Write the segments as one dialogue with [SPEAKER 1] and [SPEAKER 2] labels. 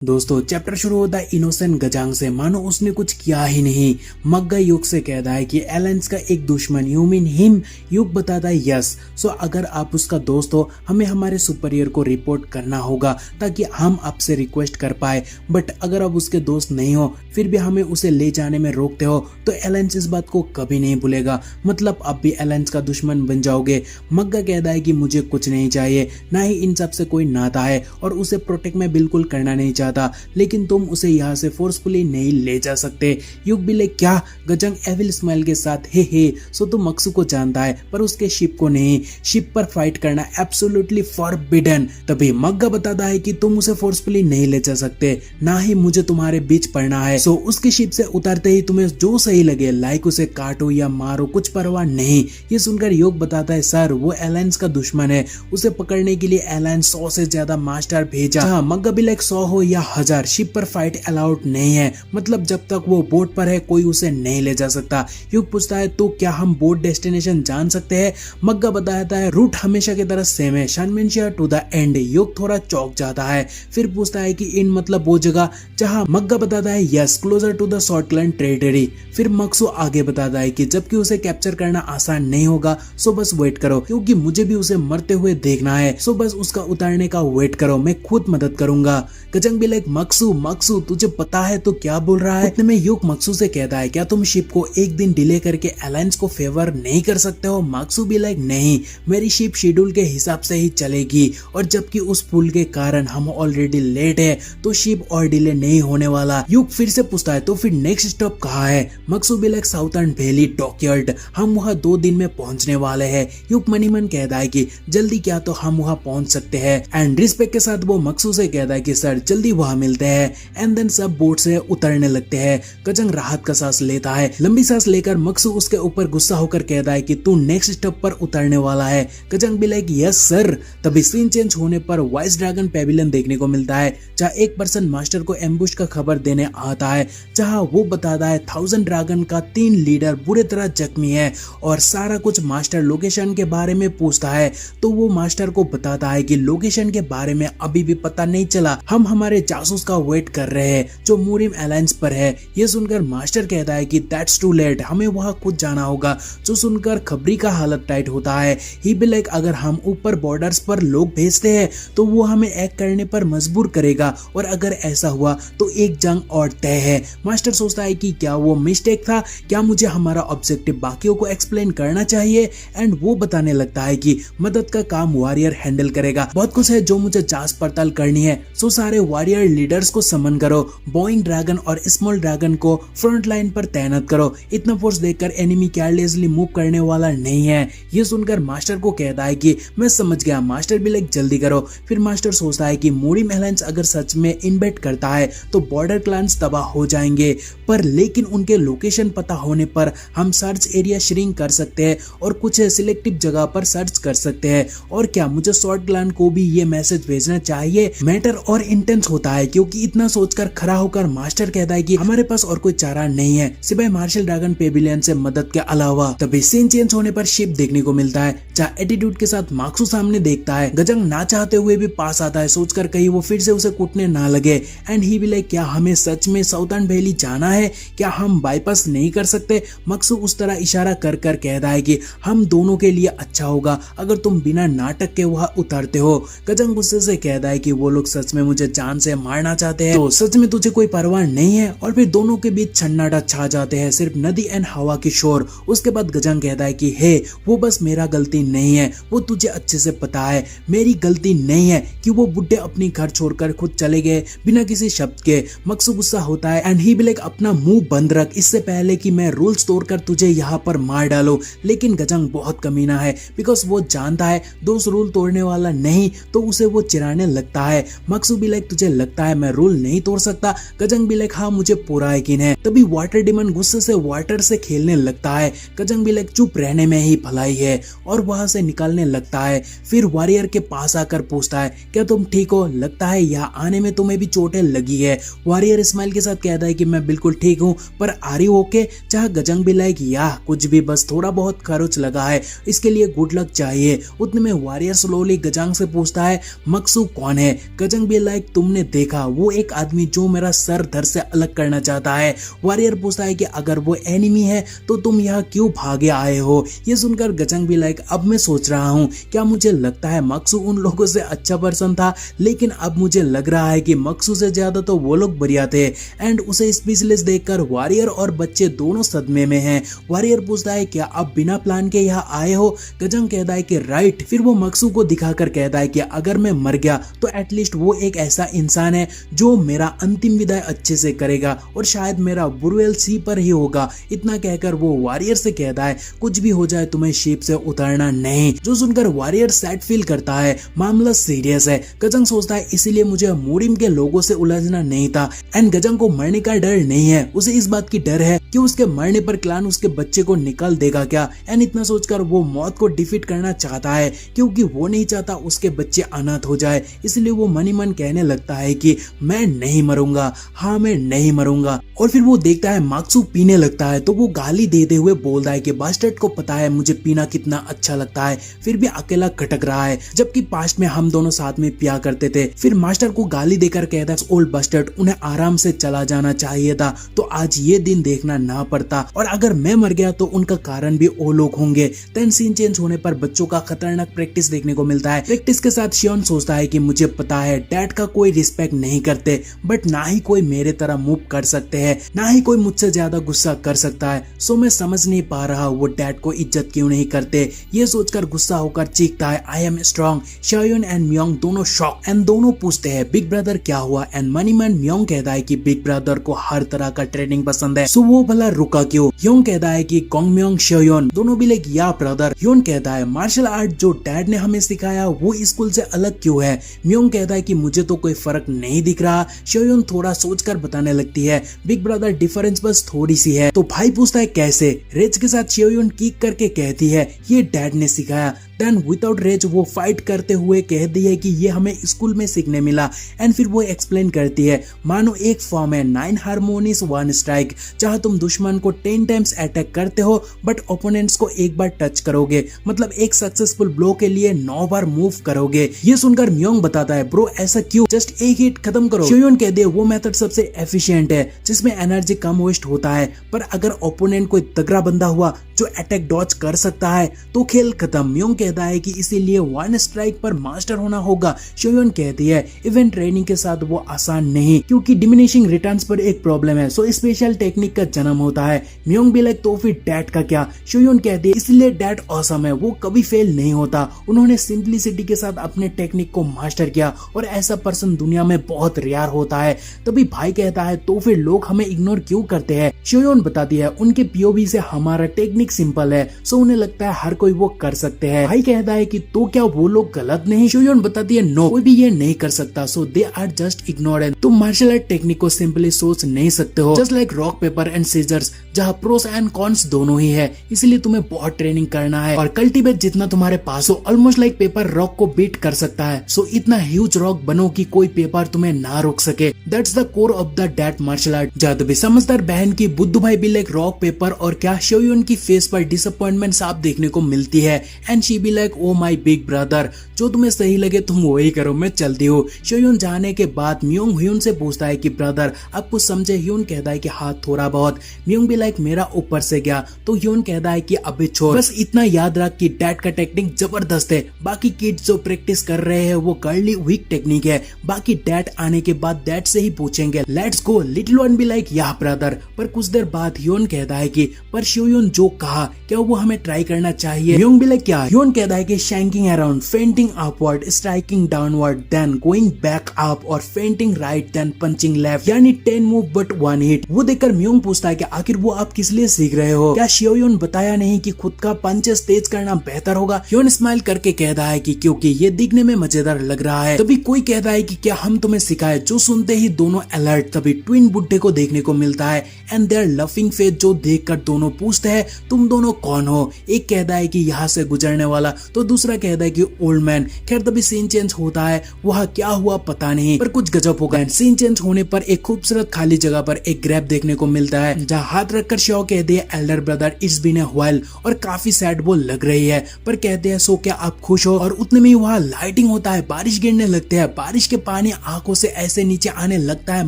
[SPEAKER 1] दोस्तों चैप्टर शुरू होता है इनोसेंट गजांग से, मानो उसने कुछ किया ही नहीं। मग्गा युग से कहता है कि एलेंस का एक दुश्मन, यू मीन हिम। युग बताता है यस। सो अगर आप उसका दोस्त हो, हमें हमारे सुपीरियर को रिपोर्ट करना होगा ताकि हम आपसे रिक्वेस्ट कर पाए। बट अगर आप उसके दोस्त नहीं हो फिर भी हमें उसे ले जाने में रोकते हो तो एलेंस इस बात को कभी नहीं भूलेगा, मतलब आप भी एलेंस का दुश्मन बन जाओगे। मग्गा कहता है कि मुझे कुछ नहीं चाहिए, ना ही इन सब से कोई नाता है और उसे प्रोटेक्ट मैं बिल्कुल करना नहीं चाहता, लेकिन तुम उसे यहाँ से फोर्सफुली नहीं ले जा सकते। युग भी ले क्या? गजंग एविल स्माइल के साथ हे सो तुम मक्सू को जानता है पर उसके शिप को नहीं। शिप पर फाइट करना एब्सोल्युटली फॉरबिडन। तभी मग्गा बताता है कि तुम उसे फोर्सफुली नहीं ले जा सकते, ना ही मुझे तुम्हारे बीच पड़ना है। सो उसकी शिप से उतरते ही तुम्हें जो सही लगे, लाइक उसे काटो या मारो, कुछ परवाह नहीं। ये सुनकर योग बताता है सर वो एलेंस का दुश्मन है, उसे पकड़ने के लिए एलेंस 100 से ज्यादा मास्टर भेजा। हाँ, मग्गा भी लाइक 100 हो या 1000 शिप पर फाइट अलाउड नहीं है, मतलब जब तक वो बोट पर है कोई उसे नहीं ले जा सकता। युग पूछता है तो क्या हम बोट डेस्टिनेशन जान सकते हैं? मग्गा बताता है रूट हमेशा की तरह सेम है, शानमिनशिया टू द एंड। युग थोड़ा चौंक जाता है, फिर पूछता है कि इन मतलब वो जगह जहां मग्गा बताता है yes, closer to the Shortland territory. फिर मक्सू आगे बताता है कि जबकि उसे कैप्चर करना आसान नहीं होगा सो बस वेट करो, क्योंकि मुझे भी उसे मरते हुए देखना है। सो बस उसका उतारने का वेट करो, मैं खुद मदद करूंगा। गजंग भी लाइक मक्सू तुझे पता है तो क्या बोल रहा है? इतने में युग मक्सू से कहता है क्या तुम शिप को एक दिन डिले करके अलायंस को फेवर नहीं कर सकते हो? मक्सू भी लाइक नहीं, मेरी शिप शेड्यूल के हिसाब से ही चलेगी और जबकि उस पुल के कारण हम ऑलरेडी लेट है तो शिप और डिले नहीं होने वाला। युग फिर से पूछता है तो फिर नेक्स्ट स्टॉप कहाँ है? मक्सू भी लाइक साउथर्न वैली डॉकयार्ड, हम वहाँ 2 दिन में पहुंचने वाले हैं। युग मनी मन कहता है कि जल्दी क्या तो हम वहाँ पहुंच सकते हैं। एंड रिस्पेक्ट के साथ वो मक्सू से कहता है कि सर जल्दी वहाँ मिलते हैं। एंड देन सब बोट से उतरने लगते हैं। गजंग राहत का सांस लेता है। लंबी सांस लेकर मक्सू उसके ऊपर गुस्सा होकर कहता है कि तू नेक्स्ट स्टॉप पर उतरने वाला है। गजंग भी लाइक यस सर। तभी सीन चेंज होने पर वाइस ड्रैगन पेविलियन देखने को मिलता है, जहाँ एक पर्सन मास्टर को एम्बुश का खबर देने आता है, जहाँ वो बताता है 1000 ड्रैगन का 3 लीडर बुरी तरह जख्मी है और सारा कुछ मास्टर लोकेशन के बारे में पूछता है। तो वो मास्टर को बताता है कि लोकेशन के बारे में अभी भी पता नहीं चला, हम हमारे जासूस का वेट कर रहे हैं जो मूरिम अलायंस पर है। ये सुनकर मास्टर कहता है कि दैट्स टू लेट, हमें वहां खुद जाना होगा। जो सुनकर खबरी का हालत टाइट होता है। ही भी लाइक अगर हम ऊपर बॉर्डर्स पर लोग भेजते हैं तो वो हमें एक्ट करने पर मजबूर करेगा और अगर ऐसा हुआ तो एक जंग और तय है। मास्टर सोचता है कि क्या वो मिस्टेक था, क्या मुझे हमारा ऑब्जेक्टिव बाकियों को एक्सप्लेन करना चाहिए? एंड वो बताने लगता है कि मदद का काम वॉरियर हैंडल करेगा, बहुत कुछ है जो मुझे जांच पड़ताल करनी है। सो सारे वॉरियर लीडर्स को समन करो, बोइंग ड्रैगन और स्मॉल ड्रैगन को फ्रंट लाइन पर तैनात करो। इतना फोर्स देखकर एनिमी केयरलेसली मूव करने वाला नहीं है। ये सुनकर मास्टर को कहता है कि मैं समझ गया। मास्टर भी लाइक जल्दी करो। फिर मास्टर सोचता है कि मूरिम अलायंस अगर सच में इन्वेट करता है तो बॉर्डर क्लान्स तबाह हो जाएंगे, पर लेकिन उनके लोकेशन पता होने पर हम सर्च एरिया श्रिंक कर सकते हैं और कुछ सिलेक्टिव जगह पर सर्च कर सकते हैं। और क्या मुझे शॉर्ट क्लान को भी ये मैसेज भेजना चाहिए? मैटर और इंटेंस होता है, क्योंकि इतना सोचकर खड़ा होकर मास्टर कहता है कि हमारे पास और कोई चारा नहीं है सिवाय मार्शल ड्रैगन पेविलियन से मदद के अलावा। तभी सीन चेंज होने पर शिप देखने को मिलता है, जहाँ एटीट्यूड के साथ माक्सू सामने देखता है। गजंग ना चाहते हुए भी पास आता है, सोचकर कहीं वो फिर से उसे कूटने ना लगे। एंड ही भी लाइक क्या हमें सच में साउथर्न वैली जाना है? क्या हम बाईपास नहीं कर सकते? मक्सू उस तरह इशारा कर कर कहता है कि हम दोनों के लिए अच्छा होगा अगर तुम बिना नाटक के वहां उतरते हो। गजंग गुस्से से कहता है कि वो लोग सच में मुझे जान से मारना चाहते हैं, तो सच में तुझे कोई परवाह नहीं है? और फिर दोनों के बीच सन्नाटा छा जाते हैं, सिर्फ नदी एंड हवा की शोर। उसके बाद गजंग कहता है कि हे वो बस मेरा गलती नहीं है, वो तुझे अच्छे से पता है। मेरी गलती नहीं है कि वो बुड्ढे अपनी घर छोड़कर खुद चले गए बिना किसी शब्द के। मक्सू गुस्सा होता है एंड ही भी लाइक अपना मुंह बंद रख, इससे पहले कि मैं रूल्स तोड़कर तुझे यहाँ पर मार डालूं। लेकिन गजंग बहुत कमीना है, बिकॉज वो जानता है दोस्त रूल तोड़ने वाला नहीं तो उसे वो चिढ़ाने लगता है। मक्सू भी लाइक तुझे लगता है मैं रूल नहीं तोड़ सकता? गजंग भी लाइक हाँ मुझे पूरा यकीन है। तभी वाटर डिमन गुस्से से वाटर से खेलने लगता है। गजंग भी लाइक चुप रहने में ही भलाई है और वहां से निकालने लगता है। फिर वॉरियर के पास आकर पूछता है क्या तुम ठीक हो? लगता है यहाँ आने में तुम्हें भी चोटें लगी है। वॉरियर स्माइल के साथ कहता है कि मैं बिल्कुल ठीक हूँ, पर आर यू ओके? जहाँ गजंग भी लाइक या कुछ भी, बस थोड़ा बहुत खरोच लगा है, इसके लिए गुड लक चाहिए। उतने में वॉरियर स्लोली गजंग से पूछता है मक्सू कौन है? गजंग भी लाइक तुमने देखा वो एक आदमी जो मेरा सर धड़ से अलग करना चाहता है। वॉरियर पूछता है कि अगर वो एनिमी है तो तुम यहाँ क्यों भागे आए हो। ये सुनकर गजंग भी लाइक अब मैं सोच रहा हूँ क्या मुझे लगता है मक्सू उन लोगों से अच्छा पर्सन था, लेकिन अब मुझे लग रहा है कि मक्सू से ज्यादा तो वो लोग बढ़िया थे। एंड उसे स्पीचलेस देखकर वॉरियर और बच्चे दोनों सदमे में हैं। वॉरियर पूछता है क्या आप बिना प्लान के यहाँ आए हो। गजंग कहता है कि राइट। फिर वो मक्सू को दिखाकर कहता है कि अगर मैं मर गया तो एटलीस्ट वो एक ऐसा इंसान है जो मेरा अंतिम विदाई अच्छे से करेगा और शायद मेरा बुरुएल सी पर ही होगा। इतना कहकर वो वॉरियर से कहता है कुछ भी हो जाए तुम्हें शिप से उतरना नहीं। जो सुनकर वॉरियर सैड फील करता है, मामला सीरियस है। गजंग सोचता है इसीलिए मुझे मोरिम के लोगों से उलझना नहीं था। एंड गजंग को मरने का डर नहीं है, उसे इस बात की डर है कि उसके मरने पर क्लान उसके बच्चे को निकाल देगा क्या। एंड इतना सोचकर वो मौत को डिफीट करना चाहता है क्योंकि वो नहीं चाहता उसके बच्चे अनाथ हो जाए। इसलिए वो मन ही मन कहने लगता है कि मैं नहीं मरूंगा, हाँ मैं नहीं मरूंगा। और फिर वो देखता है मक्सू पीने लगता है तो वो गाली देते हुए बोलता है कि बास्टर्ड को पता है मुझे पीना कितना अच्छा लगता है, फिर भी अकेला खटक रहा है, जबकि पास्ट में हम दोनों साथ में पिया करते थे। फिर मास्टर को गाली देकर कहता है ओल्ड बास्टर्ड उन्हें आराम से चला जाना चाहिए था तो आज ये दिन देखना ना पड़ता, और अगर मैं मर गया तो उनका कारण भी वो लोग होंगे। देन सीन चेंज होने पर बच्चों का खतरनाक प्रैक्टिस देखने को मिलता है। प्रैक्टिस के साथ शियोन सोचता है कि मुझे पता है डैड का कोई रिस्पेक्ट नहीं करते, बट ना ही कोई मेरे तरह मूव कर सकते हैं, ना ही कोई मुझसे ज्यादा गुस्सा कर सकता है। सो मैं समझ नहीं पा रहा वो डैड को इज्जत क्यों नहीं करते। ये सोचकर गुस्सा होकर चीखता है आई एम स्ट्रॉन्ग। शायोन एंड म्योंग दोनों शॉक एंड दोनों पूछते हैं बिग ब्रदर क्या हुआ। एंड मनी मैन म्योंग कहता है कि बिग ब्रदर को हर तरह का ट्रेनिंग पसंद है, सो वो भला रुका क्यों। योंग कहता है कि गोंग म्योंग शायोन दोनों भी लाइक या ब्रदर। योन कहता है मार्शल आर्ट जो डैड ने हमें सिखाया वो स्कूल से अलग क्यों है। म्योंग कहता है कि मुझे तो कोई फर्क नहीं दिख रहा। शायोन थोड़ा सोचकर बताने लगती है बिग ब्रदर डिफरेंस बस थोड़ी सी है। तो भाई पूछता है कैसे। रेज के साथ शायोन किक करके कहती है ये डैड ने सिखाया। देन विदाउट रेज वो फाइट करते हुए कह दी है कि ये हमें स्कूल में सीखने मिला। एंड फिर वो एक्सप्लेन करती है मानो एक फॉर्म है 9 हार्मोनिस 1 स्ट्राइक, जहां तुम दुश्मन को 10 टाइम्स अटैक करते हो बट ओपोनेंट्स को एक बार टच करोगे, मतलब एक सक्सेसफुल ब्लो के लिए 9 बार मूव करोगे। ये सुनकर म्योंग बताता है ब्रो ऐसा क्यों, जस्ट एक हिट खत्म करो। शायोन कह दे वो मेथड सबसे एफिशिएंट है जिसमें एनर्जी कम वेस्ट होता है, पर अगर ओपोनेंट कोई तगड़ा बंदा हुआ जो अटैक डॉज कर सकता है तो खेल खत्म। म्योंग कहता है कि इसीलिए 1 स्ट्राइक पर मास्टर होना होगा। शायोन कहती है इवेंट ट्रेनिंग के साथ वो आसान नहीं क्योंकि डिमिनिशिंग रिटर्न्स पर एक प्रॉब्लम है, सो स्पेशल टेक्निक का जन्म होता है। म्योंग भी लाइक तो फिर डैड का क्या। शायोन कहती है इसलिए डैड ऑसम है, वो कभी फेल नहीं होता, उन्होंने सिंपलिसिटी के साथ अपने टेक्निक को मास्टर किया और ऐसा पर्सन दुनिया में बहुत रेयर होता है। तभी भाई कहता है तो फिर लोग हमें इग्नोर क्यों करते हैं। शायोन बताती है उनके पीओवी से हमारा टेक्निक सिंपल है, सो उन्हें लगता है हर कोई वो कर सकते हैं। भाई कहता है कि तो क्या वो लोग गलत नहीं। शायोन बताती है नो कोई भी ये नहीं कर सकता, so they are just ignorant. तुम मार्शल आर्ट टेक्निक को सिंपली सोच नहीं सकते हो, just like rock paper and scissors जहाँ प्रोस एंड कॉन्स दोनों ही है, इसलिए तुम्हें बहुत ट्रेनिंग करना है। और कल्टीवेट जितना तुम्हारे पास हो ऑलमोस्ट लाइक पेपर रॉक को बीट कर सकता है, सो इतना ह्यूज रॉक बनो कि कोई पेपर तुम्हें ना रोक सके। That's the core of the that martial art. जब भी समझदार बहन की बुद्धू भाई भी लाइक रॉक पेपर और क्या शायोन की फेस पर डिसअपॉइंटमेंट साफ देखने को मिलती है। And she be like oh my big brother जो तुम्हें सही लगे तुम वही करो, मैं चलती हूँ। शायोन जाने के बाद म्योंग ह्यून से पूछता है कि ब्रदर आप कुछ समझे। ह्यून कहता है कि हाँ थोड़ा बहुत। म्योंग भी लाइक मेरा ऊपर से गया, तो ह्यून कहता है कि अबे छोड़, बस इतना याद रख कि डैड का टेक्निक जबरदस्त है, बाकी किड्स जो प्रैक्टिस कर रहे हैं वो कर्ली वीक टेक्निक है, बाकी डैड आने के बाद डैड से ही पूछेंगे। Let's go. लिटिल वन भी लाइक या ब्रदर। पर कुछ देर बाद ह्यून कहता है कि पर शायोन जो कहा क्या वो हमें ट्राई करना चाहिए। म्योंग भी लाइक क्या। ह्यून कहता है कि shanking around, feinting upward, striking downward, then going back up or feinting right, then punching left, यानी 10 मूव बट 1 हिट। वो देखकर म्योंग पूछता है कि आखिर वो आप किस लिए सीख रहे हो, क्या शायोन बताया नहीं कि खुद का पंचेस तेज करना बेहतर होगा। ह्यून स्माइल करके कहता है कि क्योंकि ये दिखने में मजेदार लग रहा है। तभी कोई कहता है कि क्या हम तुम्हें सिखाए, जो सुनते ही दोनों अलर्ट। तभी ट्विन बुड्ढे को देखने को मिलता है एंड देयर लफिंग फेस जो देखकर दोनों पूछते हैं तुम दोनों कौन हो। एक कहता है कि यहाँ से गुजरने वाला वाला, तो दूसरा कहता है कि ओल्ड मैन। खैर तभी सीन चेंज होता है, वहाँ क्या हुआ पता नहीं, पर कुछ गजब होगा। सीन चेंज होने पर एक खूबसूरत खाली जगह पर एक ग्रैब देखने को मिलता है, जहाँ हाथ रखकर श्याओ कहती है elder brother it's been a while, और काफी सैड वो लग रही है, पर कहते हैं सो क्या आप खुश हो। और उतने में वहाँ लाइटिंग होता है, बारिश गिरने लगते हैं, बारिश के पानी आंखों से ऐसे नीचे आने लगता है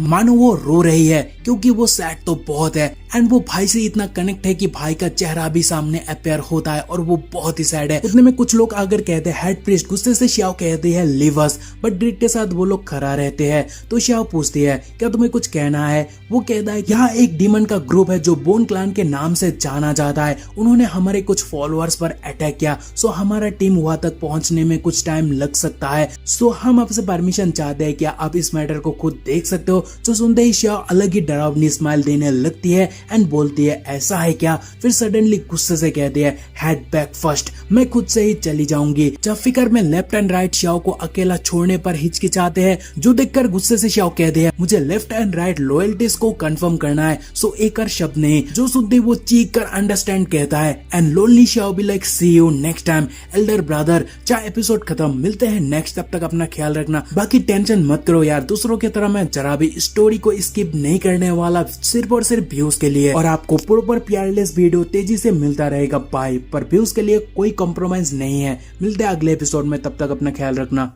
[SPEAKER 1] मानो वो रो रही है, क्योंकि वो सैड तो बहुत है एंड वो भाई से इतना कनेक्ट है कि भाई का चेहरा भी सामने अपेयर होता है और वो बहुत ही सैड है। उतने में कुछ लोग आकर कहते हैं हेड प्रीस्ट, गुस्से से श्याओ कहती है लीव अस, बट ग्रिड के साथ वो लोग खड़ा रहते हैं। तो श्याओ पूछती है क्या तुम्हें कुछ कहना है। वो कहता है यहाँ एक डीमन का ग्रुप है जो बोन क्लान के नाम से जाना जाता है, उन्होंने हमारे कुछ फॉलोअर्स पर अटैक किया, सो हमारा टीम वहां तक पहुंचने में कुछ टाइम लग सकता है, सो हम आपसे परमिशन चाहते हैं, क्या आप इस मैटर को खुद देख सकते हो। जो सुनते ही श्याओ अलग ही डरावनी स्माइल देने लगती है एंड बोलती है ऐसा है क्या। फिर सडनली गुस्से से कहती है हेड बैक फर्स्ट, मैं खुद से ही चली जाऊंगी। जब फिकर में लेफ्ट एंड राइट श्याओ को अकेला छोड़ने पर हिचकिचाते हैं, जो देखकर गुस्से से श्याओ कहते हैं मुझे लेफ्ट एंड राइट लॉयल्टीज को कंफर्म करना है, सो एक और शब्द नहीं। जो सुनते वो चीख कर अंडरस्टैंड कहता है एंड लोनली श्याओ भी like see you next time elder brother. चाहे एपिसोड खत्म, मिलते हैं नेक्स्ट, तब तक अपना ख्याल रखना। बाकी टेंशन मत करो यार, दूसरों की तरह मैं जरा भी स्टोरी को स्किप नहीं करने वाला, सिर्फ और सिर्फ व्यूज के लिए, और आपको प्रॉपर प्यारलेस वीडियो तेजी से मिलता रहेगा। बाय, पर व्यूज के लिए कोई कॉम्प्रोमाइज नहीं है। मिलते हैं अगले एपिसोड में, तब तक अपना ख्याल रखना।